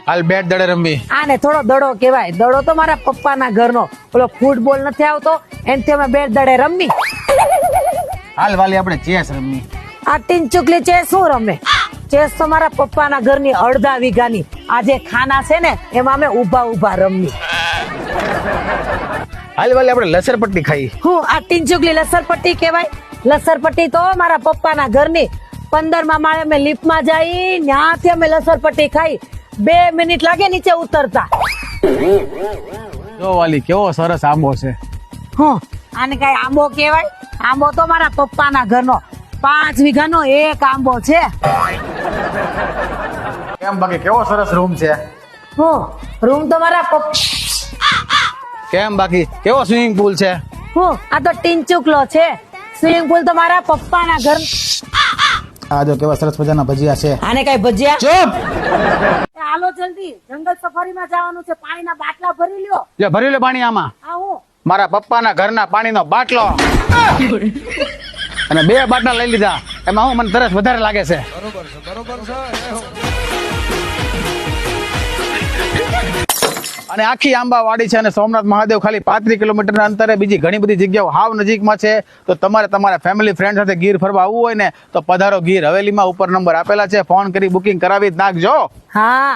હાલ બેટ દડે રમવી. આને થોડો દડો કહેવાય. દડો તો મારા પપ્પાના ઘરનો. ઓલો ફૂટબોલ નથી આવતો એનથી અમે બેટ દડે રમવી. હાલ વાલી આપણે ચેસ રમવી. આ ટીનચુકલી ચેસ શું રમે? ચેસ તો મારા પપ્પાના ઘરની અડધા વીઘાની આ જે ખાના છે ને એમાં અમે ઊભા ઊભા રમવી. હાલ વાલી આપણે લસરપટ્ટી ખાઈ. હું આ ટીનચુકલી લસરપટ્ટી કહેવાય? લસરપટ્ટી તો મારા પપ્પાના ઘરની 15મા માળે અમે લિફ્ટમાં જઈ ત્યાંથી અમે લસરપટ્ટી ખાઈ. 2 મિનિટ લાગે નીચે ઉતરતા. જો વાલી કેવો સરસ આંબો છે. હું આને કઈ આંબો કહેવાય? આંબો તો મારા પપ્પાના ઘરનો 5 વીઘાનો એક આંબો છે. કેમ બાકી કેવો સરસ રૂમ છે. હું રૂમ તો મારા પપ્પા. કેમ બાકી કેવો સ્વિમિંગ પુલ છે. હું આ તો ટીનચુકલો છે. સ્વિમિંગ પુલ તો મારા પપ્પાના ઘર. આ જો કેવા સરસ મજાના ભજીયા છે. આને કઈ ભજીયા? ચૂપ. હાલો જલ્દી જંગલ સફારીમાં જવાનું છે. પાણીના બાટલા ભરી લ્યો. લે ભરી લે પાણી આમાં. આ હું મારા પપ્પાના ઘરના પાણીનો બાટલો અને 2 બાટલા લઈ લીધા. એમાં હું મને તરસ વધારે લાગે છે. અને આખી આંબા વાડી છે અને સોમનાથ મહાદેવ ખાલી 35 કિલોમીટરના અંતરે બીજી ઘણી બધી જગ્યાઓ હાવ નજીકમાં છે. તો તમારે તમારા ફેમિલી ફ્રેન્ડ સાથે ગીર ફરવા આવવું હોય ને તો પધારો ગીર હવેલીમાં. ઉપર નંબર આપેલા છે, ફોન કરી બુકિંગ કરાવી જ નાખજો. હા